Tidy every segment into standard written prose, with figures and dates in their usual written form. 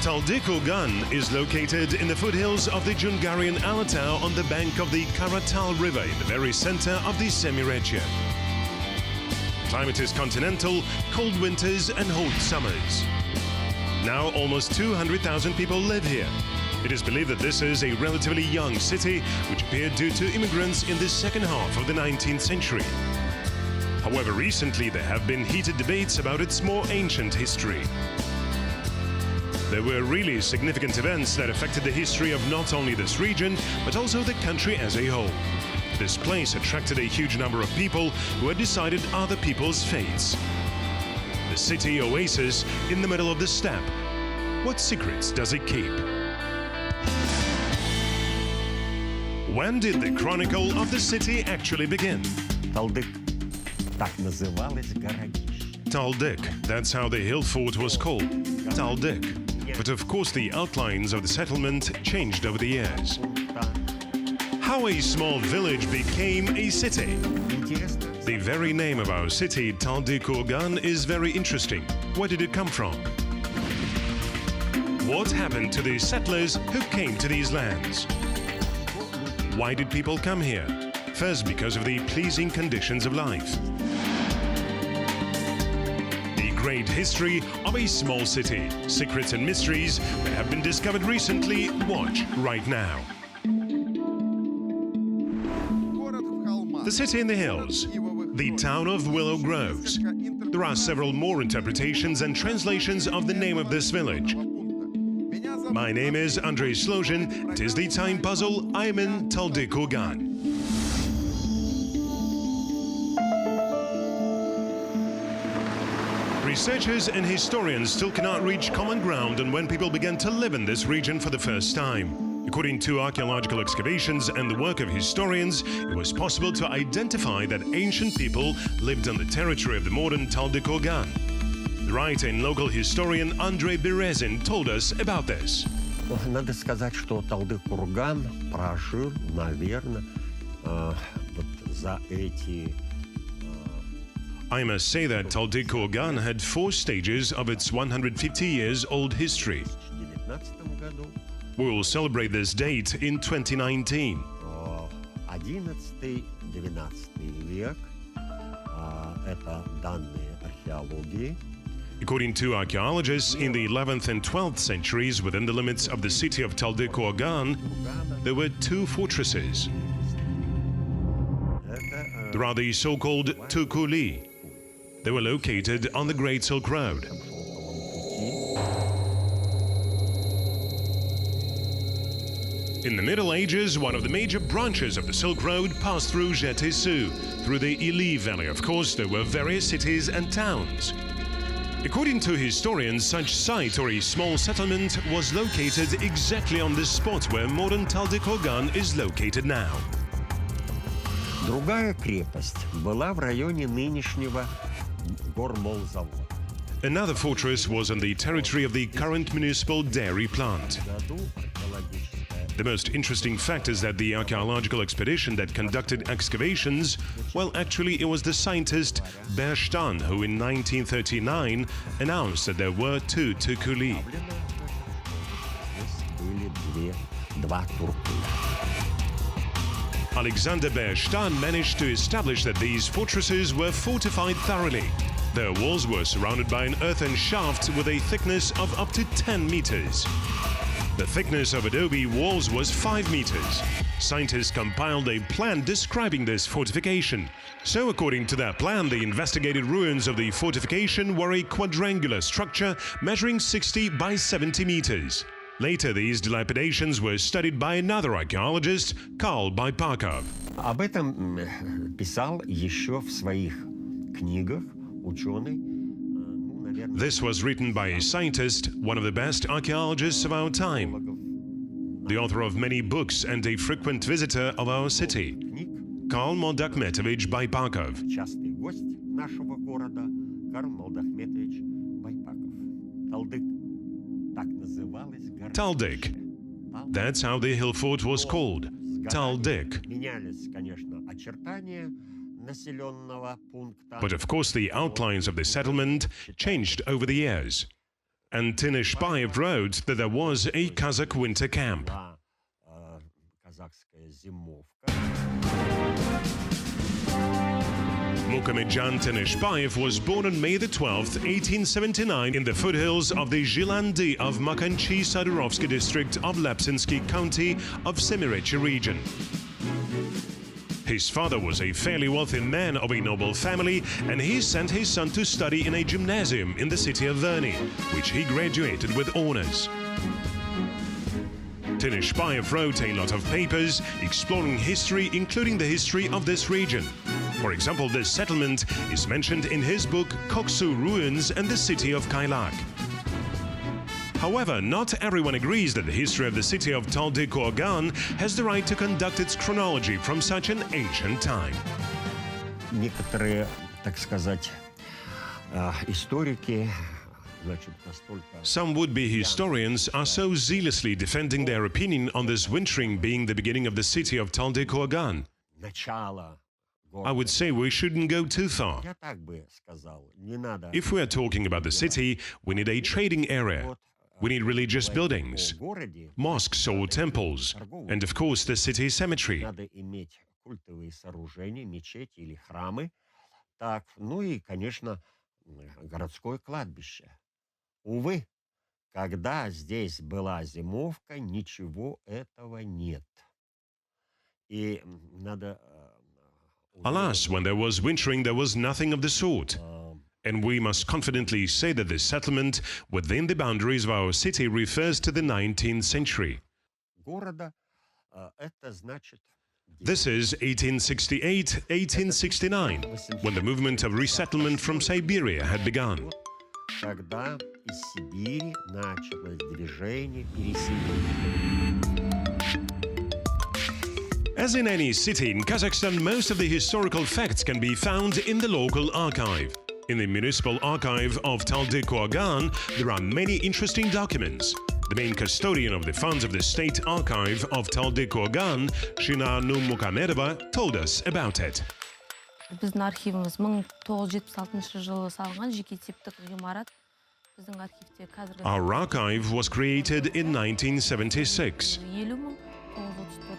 Taldykurgan is located in the foothills of the Jungarian Alatau on the bank of the Karatal River in the very center of the Semirechye. Climate is continental, cold winters and hot summers. Now almost 200,000 people live here. It is believed that this is a relatively young city, which appeared due to immigrants in the second half of the 19th century. However, recently there have been heated debates about its more ancient history. There were really significant events that affected the history of not only this region, but also the country as a whole. This place attracted a huge number of people who had decided other people's fates. The city oasis in the middle of the steppe. What secrets does it keep? When did the chronicle of the city actually begin? Талдык. Так называлось городище. Taldyk, that's how the hill fort was called. Taldyk. But of course the outlines of the settlement changed over the years. How a small village became a city. The very name of our city, Taldykurgan, is very interesting. Where did it come from? What happened to the settlers who came to these lands? Why did people come here? First, because of the pleasing conditions of life. The great history of a small city. Secrets and mysteries that have been discovered recently. Watch right now. The city in the hills, the town of Willow Groves. There are several more interpretations and translations of the name of this village. My name is Andrei Slozhin. It is the time puzzle. I'm in Taldykurgan. Researchers and historians still cannot reach common ground on when people began to live in this region for the first time. According to archaeological excavations and the work of historians, it was possible to identify that ancient people lived on the territory of the modern Taldykurgan. The writer and local historian Andrei Berezin told us about this. Надо сказать, что Талдык-Курган прожил, наверное, вот за эти... I must say that Taldykurgan had 4 stages of its 150 years old history. We will celebrate this date in 2019. 11-12 век, это данные археологии. According to archaeologists, in the 11th and 12th centuries, within the limits of the city of Taldykurgan, there were 2 fortresses. There are the so-called Tukuli. They were located on the Great Silk Road. In the Middle Ages, one of the major branches of the Silk Road passed through Jetesu. Through the Ili Valley, of course, there were various cities and towns. According to historians, such site or a small settlement was located exactly on the spot where modern Taldykurgan is located now. Другая крепость была в районе нынешнего гормолзавода. Another fortress was on the territory of the current municipal dairy plant. The most interesting fact is that the archaeological expedition that conducted excavations, well, actually it was the scientist Berstan who in 1939 announced that there were 2 Tukuli. Alexander Berstan managed to establish that these fortresses were fortified thoroughly. Their walls were surrounded by an earthen shaft with a thickness of up to 10 meters. The thickness of adobe walls was 5 meters. Scientists compiled a plan describing this fortification. So according to that plan, the investigated ruins of the fortification were a quadrangular structure measuring 60 by 70 meters. Later, these dilapidations were studied by another archaeologist, Karl Bypakov. Об этом писал еще в своих книгах ученый. This was written by a scientist, one of the best archaeologists of our time, the author of many books and a frequent visitor of our city, Karl Moldakhmetovich Bypakov. Частый гость нашего города Карл Молдахметович Байпаков. Талдык. Так называлось городище. Taldyk. That's how the hill fort was called. Taldyk. Менялись, конечно, очертания населенного пункта. But of course the outlines of the settlement changed over the years. And Tinishbayev wrote that there was a Kazakh winter camp. Была, казахская зимовка. Muhamedjan Tinishbayev was born on May the 12th, 1879 in the foothills of the Zhilandi of Makanchi Sadurovsky district of Lapsinsky county of Semirechye region. His father was a fairly wealthy man of a noble family, and he sent his son to study in a gymnasium in the city of Verny, which he graduated with honors. Tinishbayev wrote a lot of papers exploring history, including the history of this region. For example, this settlement is mentioned in his book Koksu Ruins and the City of Kailak. However, not everyone agrees that the history of the city of Taldykorgan has the right to conduct its chronology from such an ancient time. Некоторые, так сказать, историки, значит, настолько... Some would-be historians are so zealously defending their opinion on this wintering being the beginning of the city of Taldykorgan. Начало I would say we shouldn't go too far. Я так бы сказал, не надо... If we are talking about the city, we need a trading area. We need religious buildings, mosques or temples, and of course the city cemetery. Надо иметь культовые сооружения, мечети или храмы. Так, ну и, конечно, городское кладбище. Увы, когда здесь была зимовка, ничего этого нет. И надо... Alas, when there was wintering, there was nothing of the sort. And we must confidently say that this settlement within the boundaries of our city refers to the 19th century. Города, это значит... This is 1868-1869, when the movement of resettlement from Siberia had begun. Когда из Сибири началось движение переселения. As in any city in Kazakhstan, most of the historical facts can be found in the local archive. In the municipal archive of Taldykorgan, there are many interesting documents. The main custodian of the funds of the State Archive of Taldykorgan, Shina Numukhamedova, told us about it. Біздің архивіміз 1976 жылы салынған жеке типтік ғимарат. Біздің архивте қазіргі... Our archive was created in 1976. 50,934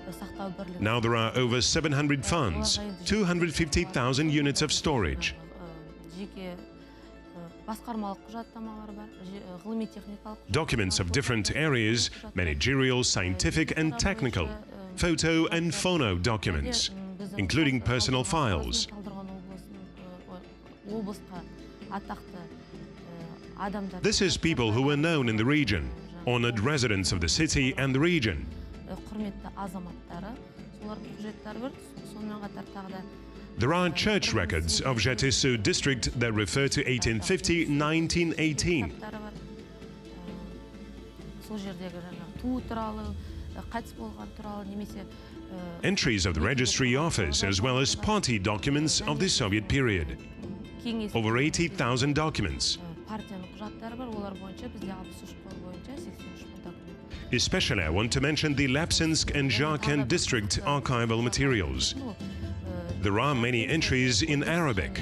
сақтау бірлігі. Now there are over 700 funds, 250,000 units of storage. Жеке басқармалық құжаттамалар бар, ғылыми техникалық... Documents of different areas, managerial, scientific and technical, photo and phono documents, including personal files. This is people who were known in the region, honored residents of the city and the region. There are church records of Jatisu district that refer to 1850-1918. Entries of the registry office as well as party documents of the Soviet period. Over 80,000 documents. Especially I want to mention the Lapsinsk and Zharkand district archival materials. There are many entries in Arabic.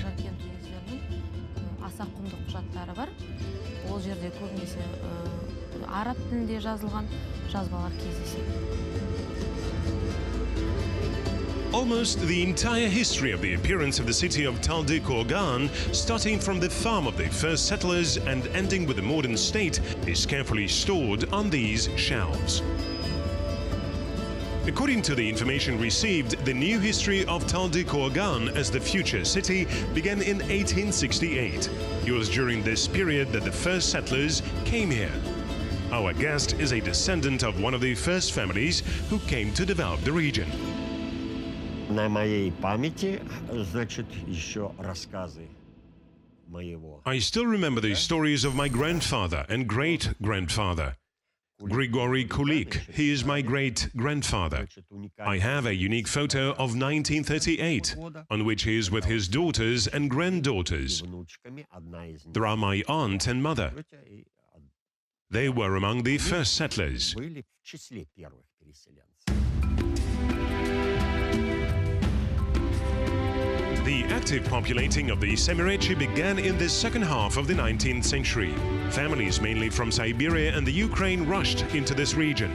Almost the entire history of the appearance of the city of Taldykorgan, starting from the farm of the first settlers and ending with the modern state, is carefully stored on these shelves. According to the information received, the new history of Taldykorgan as the future city began in 1868. It was during this period that the first settlers came here. Our guest is a descendant of one of the first families who came to develop the region. На моей памяти, значит, еще рассказы моего. I still remember the stories of my grandfather and great-grandfather. Grigory Kulik, he is my great-grandfather. I have a unique photo of 1938, on which he is with his daughters and granddaughters. There are my aunt and mother. They were among the first settlers. The active populating of the Semirechi began in the second half of the 19th century. Families mainly from Siberia and the Ukraine rushed into this region.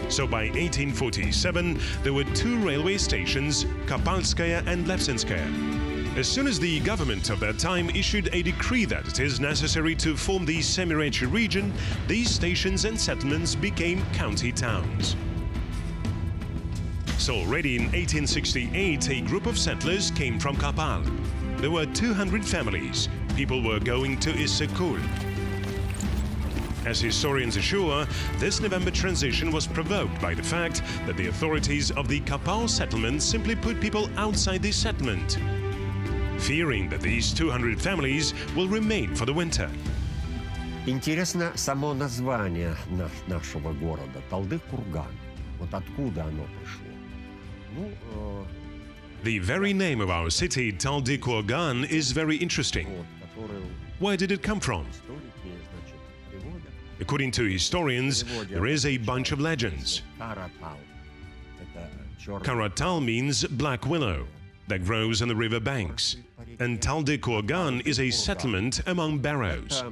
So by 1847, there were two railway stations, Kopalskaya and Levsinskaya. As soon as the government of that time issued a decree that it is necessary to form the Semirechi region, these stations and settlements became county towns. So already in 1868, a group of settlers came from Kopal. There were 200 families. People were going to Issyk-Kul. As historians assure, this November transition was provoked by the fact that the authorities of the Kopal settlement simply put people outside the settlement, fearing that these 200 families will remain for the winter. Интересно само название нашего города – Талды-Курган. Вот откуда оно пришло? The very name of our city, Taldy-Kurgan, is very interesting. Where did it come from? According to historians, there is a bunch of legends. Karatal means black willow that grows on the river banks, and Taldy-Kurgan is a settlement among barrows.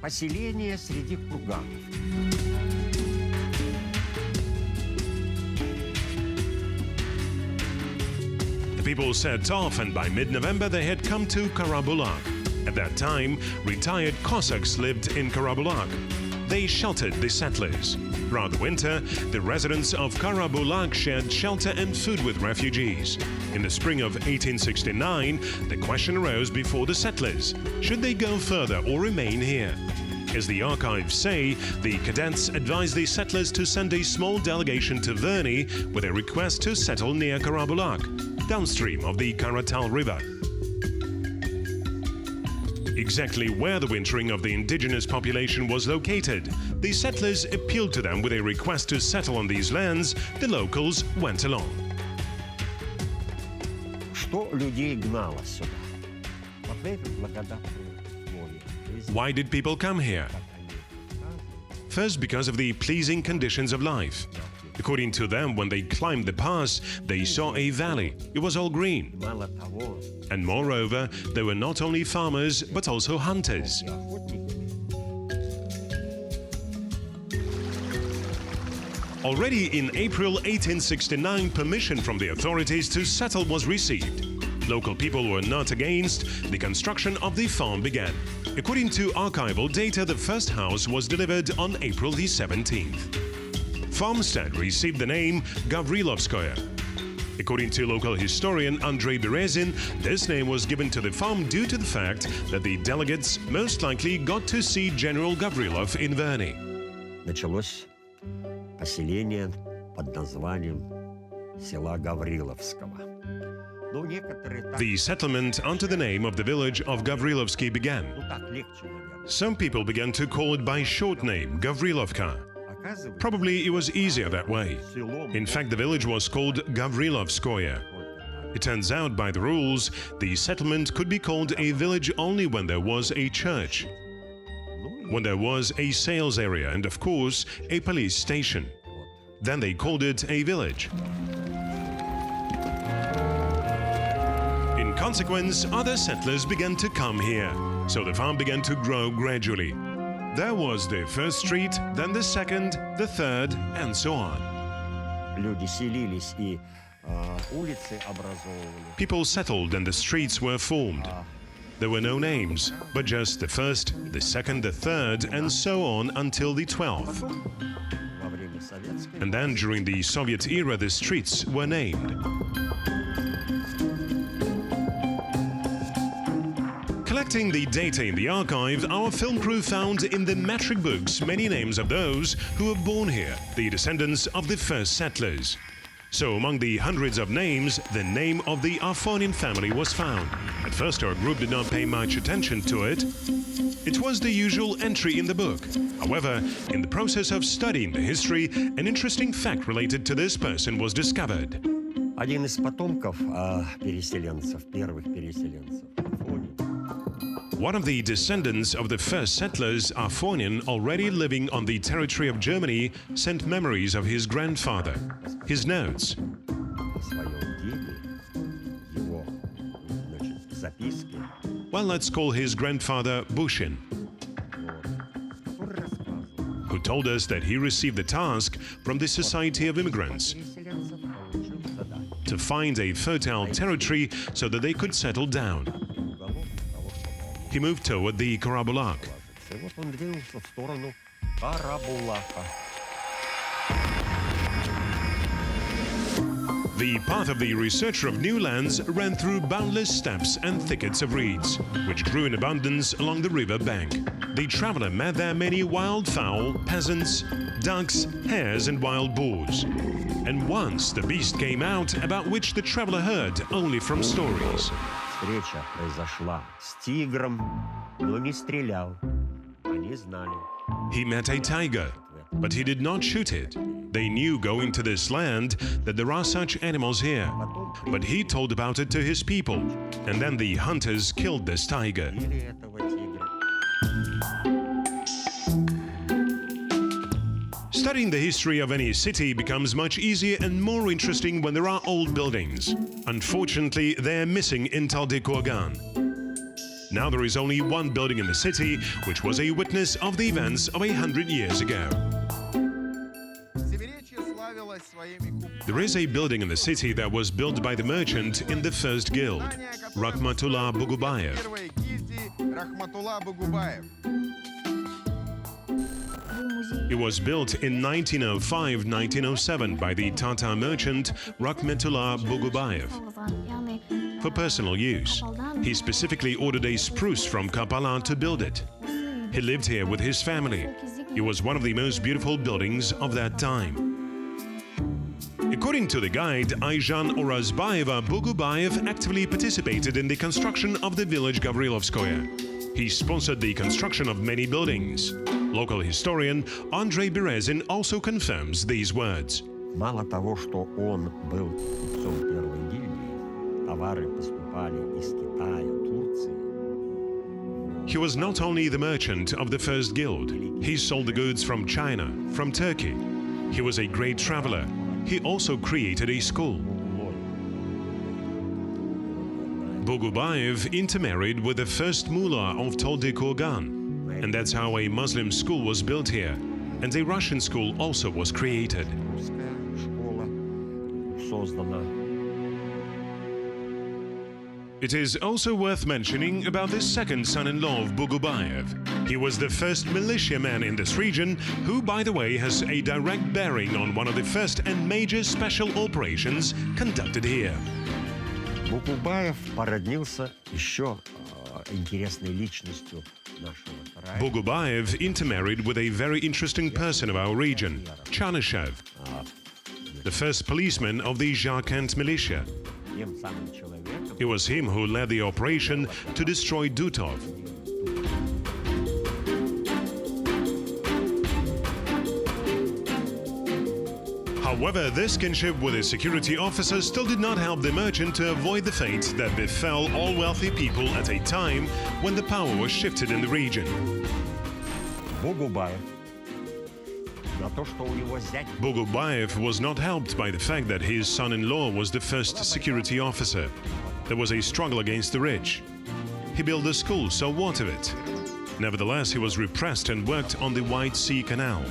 Поселение среди курганов. The people set off, and by mid-November they had come to Karabulak. At that time, retired Cossacks lived in Karabulak. They sheltered the settlers. Throughout the winter, the residents of Karabulak shared shelter and food with refugees. In the spring of 1869, the question arose before the settlers: should they go further or remain here? As the archives say, the cadets advised the settlers to send a small delegation to Verny with a request to settle near Karabulak, downstream of the Karatal River. Exactly where the wintering of the indigenous population was located, the settlers appealed to them with a request to settle on these lands. The locals went along. Что людей гнало сюда? Вот эти благодатные условия. Why did people come here? First, because of the pleasing conditions of life. According to them, when they climbed the pass, they saw a valley. It was all green. Мало того, And moreover, they were not only farmers, but also hunters. и охотниками. Already in April 1869, permission from the authorities to settle was received. Local people were not against. The construction of the farm began. According to archival data, the first house was delivered on April the 17th. Farmstead received the name Gavrilovskoye. According to local historian Andrei Berezin, this name was given to the farm due to the fact that the delegates most likely got to see General Gavrilov in Verny. Началось поселение под названием села Гавриловского. Ну, некоторые так, The settlement under the name of the village of Gavrilovsky began. ну так легче, наверное. Some people began to call it by short name, Gavrilovka. Оказывается, Probably it was easier that way. селом In fact, the village was called Gavrilovskoye. It turns out, by the rules, the settlement could be called a village only when there was a church, when there was a sales area, and of course, a police station. Then they called it a village. In consequence, other settlers began to come here, so the farm began to grow gradually. There was the first street, then the second, the third, and so on. люди селились и улицы образовывали. People settled and the streets were formed. There were no names, but just the first, the second, the third, and so on until the 12th. Во время советской And then during the Soviet era, the streets were named. Collecting the data in the archive, our film crew found in the metric books many names of those who were born here, the descendants of the first settlers. So among the hundreds of names, the name of the Afonian family was found. At first our group did not pay much attention to it. It was the usual entry in the book. However, in the process of studying the history, an interesting fact related to this person was discovered. один из потомков переселенцев, первых переселенцев, Афони, One of the descendants of the first settlers, Afonian, already living on the territory of Germany, sent memories of his grandfather. His notes. о своем деде списке. Well, let's call his grandfather Bushin, Который рассказывал, who told us that he received the task from the Society of Immigrants переселенцев получил задание to find a fertile territory so that they could settle down. уголок для того, чтобы He moved toward the Karabulak. И вот он двинулся в сторону Карабулака. The path of the researcher of new lands ran through boundless steppes and thickets of reeds, which grew in abundance along the river bank. The traveler met there many wildfowl, peasants, ducks, hares, and wild boars. And once the beast came out about which the traveler heard only from stories. Встреча произошла с тигром, но не стрелял. Они знали. He met a tiger, but he did not shoot it. They knew going to this land that there are such animals here. But he told about it to his people, and then the hunters killed this tiger. Или этого тигра. Studying the history of any city becomes much easier and more interesting when there are old buildings. Unfortunately, they're missing in Taldykorgan. Now there is only one building in the city which was a witness of the events of 100 years ago. There is a building in the city that was built by the merchant in the first guild, Rakhmatullah Bogubayev. It was built in 1905-1907 by the Tatar merchant Rakhmatullah Bogubayev for personal use. He specifically ordered a spruce from Kapala to build it. He lived here with his family. It was one of the most beautiful buildings of that time. According to the guide Ayjan Orazbayeva, Bogubayev actively participated in the construction of the village Gavrilovskoye. He sponsored the construction of many buildings. Local historian Andrei Berezin also confirms these words. Мало того, что он был купцом первой гильдии, товары поступали из Китая, Турции. He was not only the merchant of the first guild, he sold the goods from China, from Turkey. He was a great traveler. He also created a school. Bogubayev intermarried with the first mullah of Taldykorgan, and that's how a Muslim school was built here, and a Russian school also was created. Русская школа создана. It is also worth mentioning about the second son-in-law of Bogubayev. He was the first militiaman in this region, who, by the way, has a direct bearing on one of the first and major special operations conducted here. Богубаев породнился еще интересной личностью нашего края. Bogubayev intermarried with a very interesting person of our region, Chanyshev, the first policeman of the Jarkent militia. Тем самым человеком, It was him who led the operation to destroy Dutov. However, this kinship with a security officer still did not help the merchant to avoid the fate that befell all wealthy people at a time when the power was shifted in the region. Богубаев на то, что у него зять Bogubayev was not helped by the fact that his son-in-law was the first security officer. There was a struggle against the rich. He built a school, so what of it? Nevertheless, he was repressed and worked on the White Sea Canal.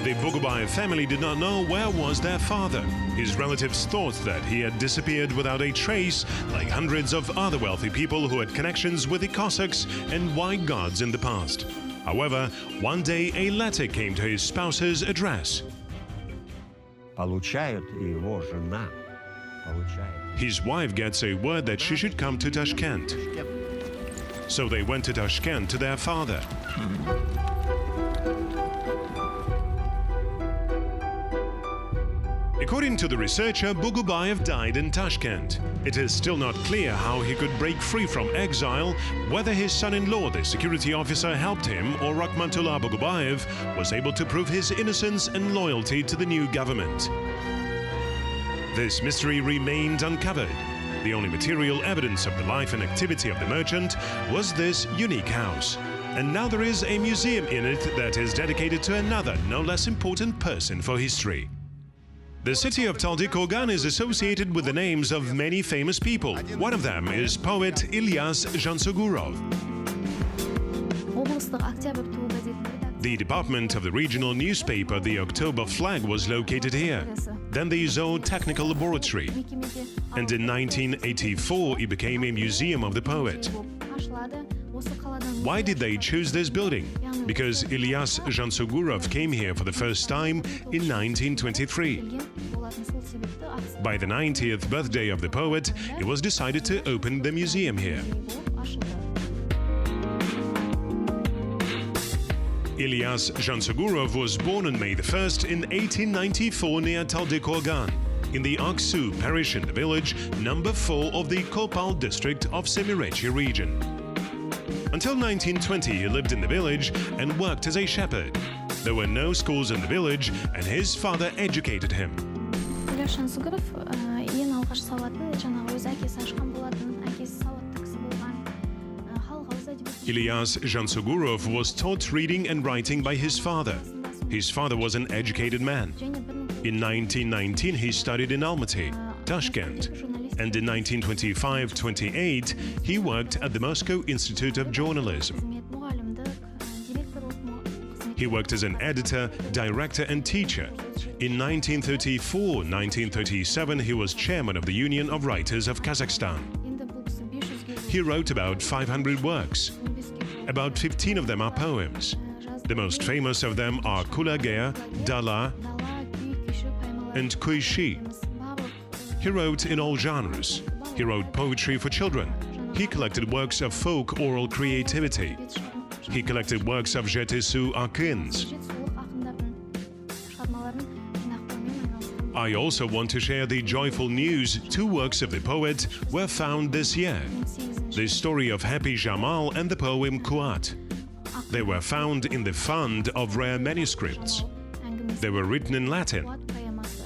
The Bogubayev family did not know where was their father. His relatives thought that he had disappeared without a trace, like hundreds of other wealthy people who had connections with the Cossacks and white guards in the past. However, one day a letter came to his spouse's address. получает, и его жена получает. His wife gets a word that she should come to Tashkent. So they went to Tashkent to their father. According to the researcher, Bogubayev died in Tashkent. It is still not clear how he could break free from exile, whether his son-in-law, the security officer, helped him, or Rakhmatullah Bogubayev was able to prove his innocence and loyalty to the new government. This mystery remained uncovered. The only material evidence of the life and activity of the merchant was this unique house. And now there is a museum in it that is dedicated to another, no less important person for history. The city of Taldykorgan is associated with the names of many famous people. One of them is poet Ilyas Jansugurov. облыстық Октябрь туы газетінің The department of the regional newspaper, the October Flag, was located here. Then the Zootechnical Laboratory. мекемеде And in 1984, it became a museum of the poet. ашылады. Осы қаладан Why did they choose this building? Because Ilyas Jansugurov came here for the first time in 1923. келген болатын. Сол себепті акция By the 90th birthday of the poet, it was decided to open the museum here. болып ашылды. Ilyas Jansugurov was born on May the 1st in 1894 near Taldykorgan, in the Aksu parish in the village number 4 of the Kopal district of Semirechye region. Until 1920, he lived in the village and worked as a shepherd. There were no schools in the village, and his father educated him. Иляс Жансүгіров ең алғаш сауатын жаңағы өз әкесі ашқан болатын. Әкесі сауатты кісі болған. Халық ауыз әдебиеті Ilyas Jansugurov was taught reading and writing by his father. His father was an educated man. және 1900 In 1919, he studied in Almaty, Tashkent, and in 1925-28, he worked at the Moscow Institute of Journalism. қызмет, мұғалімдік, директорлық қызмет. He worked as an editor, director, and teacher. In 1934-1937, he was chairman of the Union of Writers of Kazakhstan. Енді бұл кісі 500-ге He wrote about 500 works. 15-ге About 15 of them are poems. The most famous of them are Kulagea, Dala, дала, күй, күйші, паймалар, and Kuishi. бабық, He wrote in all genres. He wrote poetry for children. He collected works of folk oral creativity. He collected works of Jetisu Akins. Жет сұлық ақындардың шығармаларын жинақтаумен айналысқан. I also want to share the joyful news. 2 works of the poet were found this year. 18-інші The story of Happy Jamal and the poem Kuat. They were found in the fund of rare manuscripts. әңгімесі They were written in Latin. Қуат поэмасы.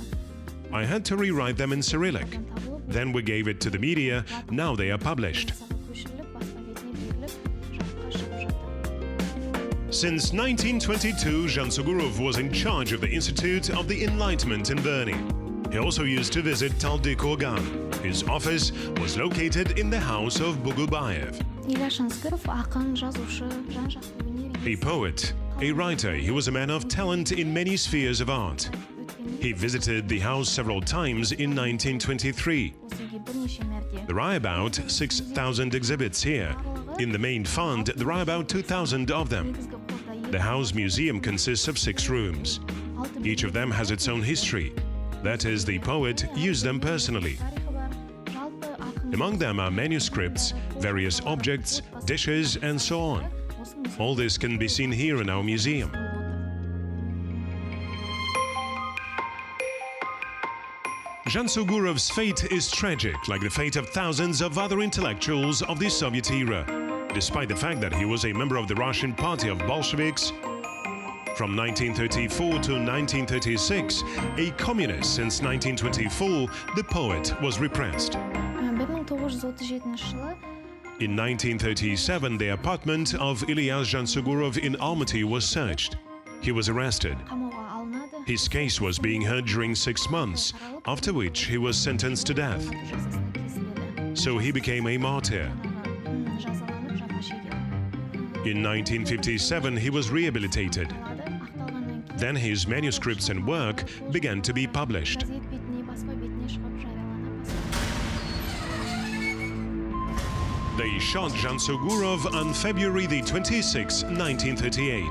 I had to rewrite them in Cyrillic. Табылып, Then we gave it to the media. Now they are published. саға көшіріліп, баспа бетіне беріліп, жарыққа шығып жатыр. Since 1922, Jansugurov was in charge of the Institute of the Enlightenment in Verny. He also used to visit Taldykorgan. His office was located in the house of Bugubayev. Иляс Жансүгіров ақын, жазушы, жан-жақты өнер A poet, a writer, he was a man of talent in many spheres of art. өткені He visited the house several times in 1923. осы үйге бірнеше мәрте. There are about 6,000 exhibits here. In the main fund, there are about 2,000 of them. Негізгі қорда The house museum consists of 6 rooms. алты Each of them has its own history. That is, the poet used them personally. тарихы бар. Жалпы ақын Among them are manuscripts, various objects, dishes, and so on. осы музей All this can be seen here in our museum. болып отыр. Jansugurov's fate is tragic, like the fate of thousands of other intellectuals of the Soviet era. Despite the fact that he was a member of the Russian Party of Bolsheviks, from 1934 to 1936, a communist since 1924, the poet was repressed. 1937 жылы In 1937, the apartment of Ilyas Jansugurov in Almaty was searched. He was arrested. қамауға алынады. His case was being heard during 6 months, after which he was sentenced to death. жазасына кесіледі. So he became a martyr. Жазаланып жапа шегеді. In 1957, he was rehabilitated. Ақталғаннан кейін Then his manuscripts and work began to be published. газет бетіне, баспа бетіне шығып жариялана бастады. They shot Jansugurov on February the 26th, 1938.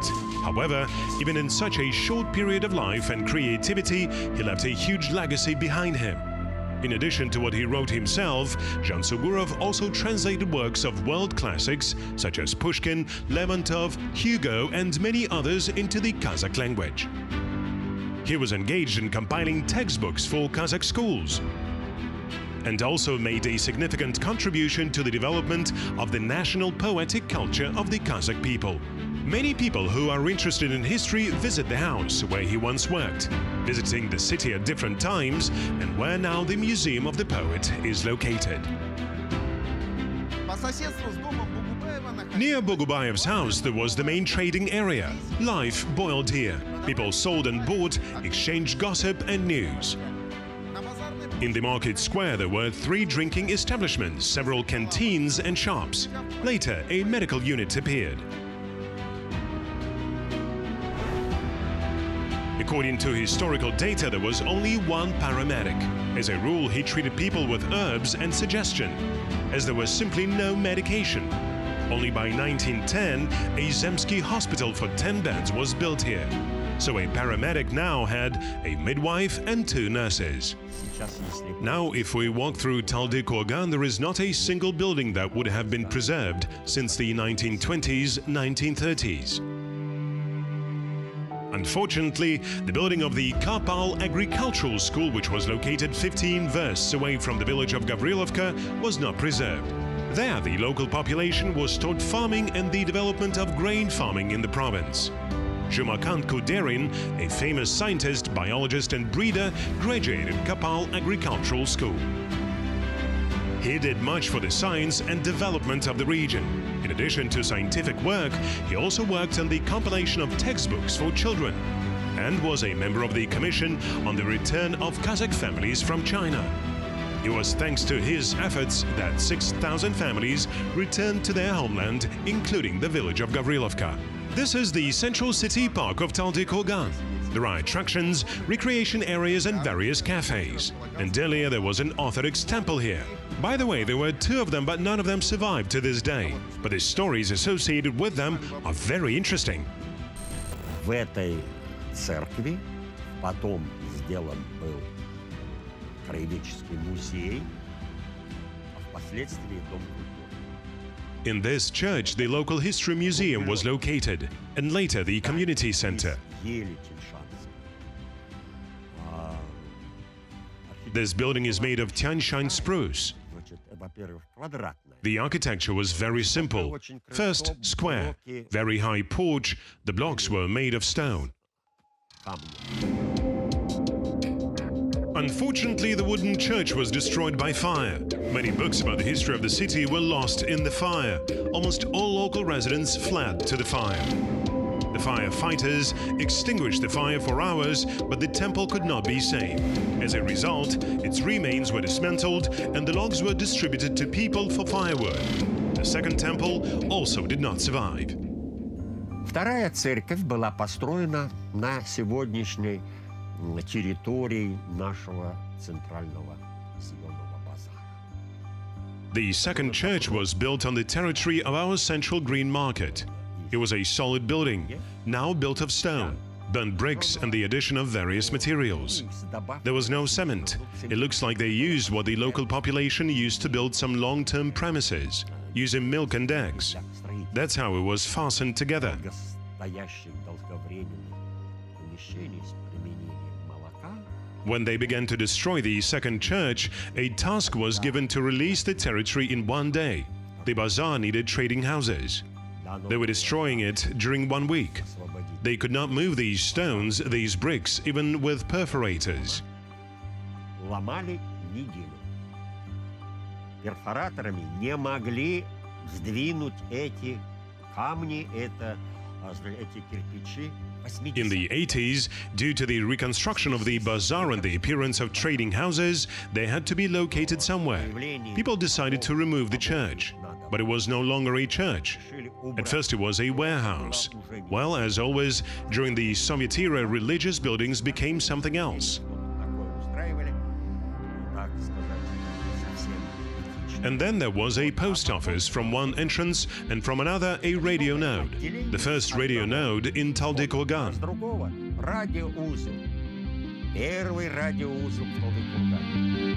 However, even in such a short period of life and creativity, he left a huge legacy behind him. In addition to what he wrote himself, Jansugurov also translated works of world classics such as Pushkin, Lermontov, Hugo, and many others into the Kazakh language. He was engaged in compiling textbooks for Kazakh schools, and also made a significant contribution to the development of the national poetic culture of the Kazakh people. Many people who are interested in history visit the house where he once worked, visiting the city at different times and where now the Museum of the Poet is located. По соседству с домом Бугубаева находится... Near Bogubayev's house, there was the main trading area. Life boiled here. People sold and bought, exchanged gossip and news. In the market square, there were 3 drinking establishments, several canteens and shops. Later, a medical unit appeared. According to historical data, there was only one paramedic. As a rule, he treated people with herbs and suggestion, as there was simply no medication. Only by 1910, a Zemsky hospital for 10 beds was built here. So a paramedic now had a midwife and 2 nurses. Now, if we walk through Taldy Kurgan, there is not a single building that would have been preserved since the 1920s, 1930s. Unfortunately, the building of the Kapal Agricultural School, which was located 15 versts away from the village of Gavrilovka, was not preserved. There, the local population was taught farming and the development of grain farming in the province. Jumakant Kuderin, a famous scientist, biologist and breeder, graduated Kapal Agricultural School. He did much for the science and development of the region. In addition to scientific work, he also worked on the compilation of textbooks for children and was a member of the Commission on the Return of Kazakh Families from China. It was thanks to his efforts that 6,000 families returned to their homeland, including the village of Gavrilovka. This is the central city park of Taldy Kurgan. There are attractions, recreation areas and various cafes. And earlier there was an Orthodox temple here. By the way, there were 2 of them, but none of them survived to this day. But the stories associated with them are very interesting. В этой церкви потом сделан был краеведческий музей, а впоследствии Дом культуры. In this church, the local history museum was located, and later the community center. This building is made of Tianshan spruce. The architecture was very simple. First, square, very high porch, the blocks were made of stone. Unfortunately, the wooden church was destroyed by fire. Many books about the history of the city were lost in the fire. Almost all local residents fled to the fire. The firefighters extinguished the fire for hours, but the temple could not be saved. As a result, its remains were dismantled and the logs were distributed to people for firewood. The second temple also did not survive. Вторая церковь была построена на сегодняшней территории нашего центрального зеленого базара. The second church was built on the territory of our central green market. It was a solid building, now built of stone, burnt bricks and the addition of various materials. There was no cement. It looks like they used what the local population used to build some long-term premises, using milk and eggs. That's how it was fastened together. When they began to destroy the second church, a task was given to release the territory in one day. The bazaar needed trading houses. They were destroying it during 1 week. They could not move these stones, these bricks, even with perforators. Ломали неделю. Перфораторами не могли сдвинуть эти камни, эти кирпичи. In the 80s, due to the reconstruction of the bazaar and the appearance of trading houses, they had to be located somewhere. People decided to remove the church, but it was no longer a church. At first it was a warehouse. Well, as always, during the Soviet era, religious buildings became something else. And then there was a post office from one entrance and from another a radio node. The first radio node in Taldy Kurgan. Первый радиоузел в Талды Кургане.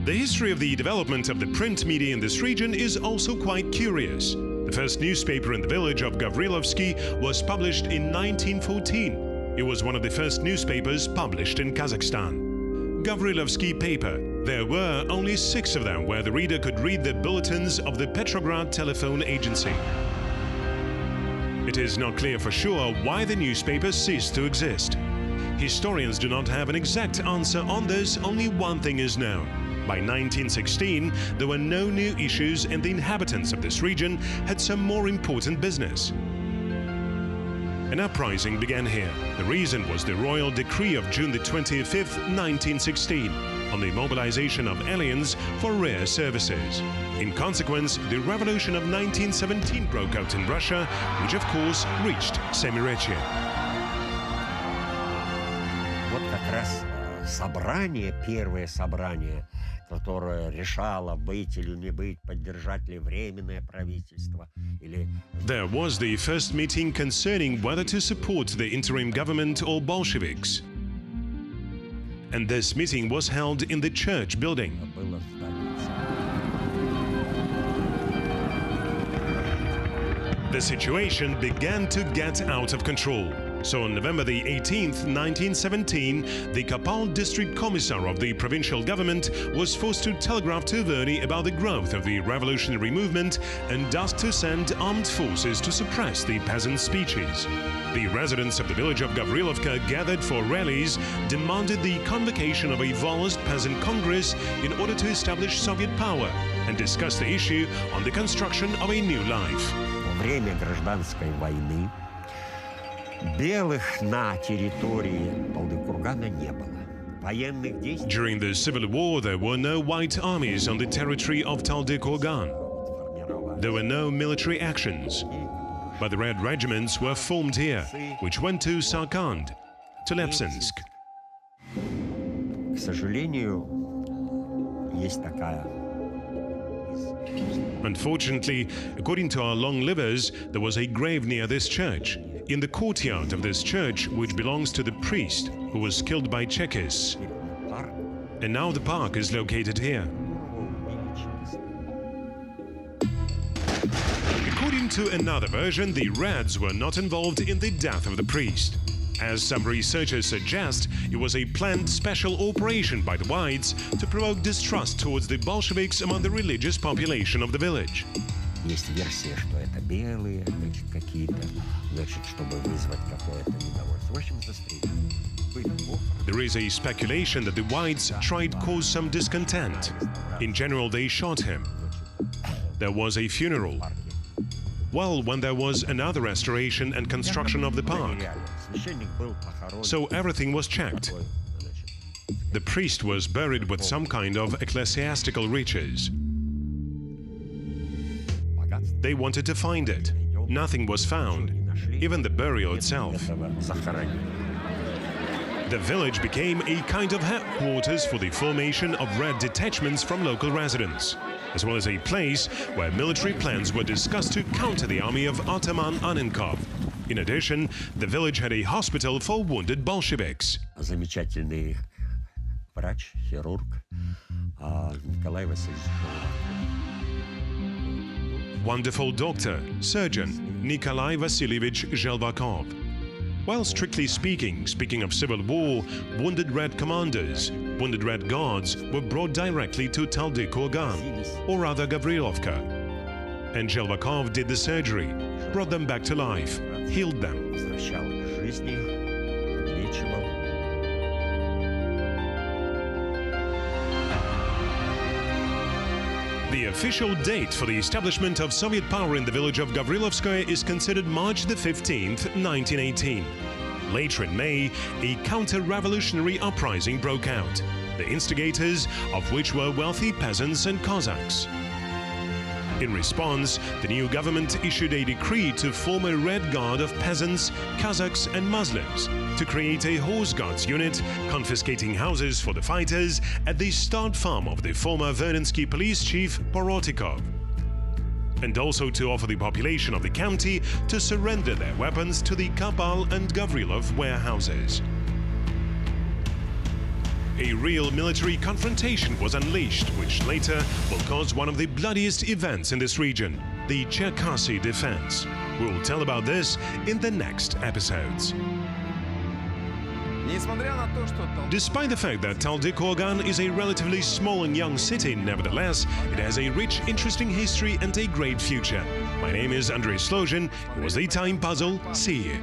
The history of the development of the print media in this region is also quite curious. The first newspaper in the village of Gavrilovsky was published in 1914. It was one of the first newspapers published in Kazakhstan. Gavrilovsky paper. There were only 6 of them where the reader could read the bulletins of the Petrograd telephone agency. It is not clear for sure why the newspaper ceased to exist. Historians do not have an exact answer on this, only one thing is known. By 1916, there were no new issues and the inhabitants of this region had some more important business. An uprising began here. The reason was the royal decree of June the 25th, 1916, on the mobilization of aliens for rare services. In consequence, the revolution of 1917 broke out in Russia, which of course reached Semirechye. Вот как раз собрание, первое собрание, которое решало, быть или не быть, поддержать ли временное правительство или... There was the first meeting concerning whether to support the interim government or Bolsheviks. And this meeting was held in the church building. Было в столице. The situation began to get out of control. So on November the 18th, 1917, the Kapal district commissar of the provincial government was forced to telegraph to Verny about the growth of the revolutionary movement and asked to send armed forces to suppress the peasant speeches. The residents of the village of Gavrilovka gathered for rallies, demanded the convocation of a vast peasant congress in order to establish Soviet power and discuss the issue on the construction of a new life. Во время гражданской войны белых на территории Талды-Кургана не было. Военных действий. During the Civil War, there were no white armies on the territory of Taldy-Kurgan. There were no military actions. But the Red Regiments were formed here, which went to Sarkand, to Lepsinsk. К сожалению, есть такая. Unfortunately, according to our long livers, there was a grave near this church. In the courtyard of this church, which belongs to the priest who was killed by Chekists. And now the park is located here. According to another version, the Reds were not involved in the death of the priest. As some researchers suggest, it was a planned special operation by the Whites to provoke distrust towards the Bolsheviks among the religious population of the village. Есть версия, что это белые, значит, какие-то, значит, чтобы вызвать какое-то недовольство. В общем, застрелили. There is a speculation that the Whites tried to cause some discontent. In general, they shot him. There was a funeral. Well, when there was another restoration and construction of the park. So everything was checked. The priest was buried with some kind of ecclesiastical riches. They wanted to find it. Nothing was found, even the burial itself. The village became a kind of headquarters for the formation of red detachments from local residents, as well as a place where military plans were discussed to counter the army of Ataman Anenkov. In addition, the village had a hospital for wounded Bolsheviks. Замечательный врач, хирург Николай Васильевич. Wonderful doctor, surgeon, Nikolai Vasilievich Zhelvakov. While strictly speaking of civil war, wounded Red commanders, wounded Red guards were brought directly to Taldy-Kurgan, or rather Gavrilovka. And Zhelvakov did the surgery, brought them back to life, healed them. Возвращал к жизни, лечивал. The official date for the establishment of Soviet power in the village of Gavrilovskoye is considered March the 15th, 1918. Later in May, a counter-revolutionary uprising broke out, the instigators of which were wealthy peasants and Cossacks. In response, the new government issued a decree to form a Red Guard of peasants, Kazakhs and Muslims to create a horse guards unit, confiscating houses for the fighters at the start farm of the former Verninsky police chief Porotikov, and also to offer the population of the county to surrender their weapons to the Kapal and Gavrilov warehouses. A real military confrontation was unleashed, which later will cause one of the bloodiest events in this region, the Cherkasy defense. We will tell about this in the next episodes. Несмотря на то, что Despite the fact that Taldy-Kurgan is a relatively small and young city, nevertheless, it has a rich, interesting history and a great future. My name is Andrei Slozhin. It was the Time Puzzle. See you.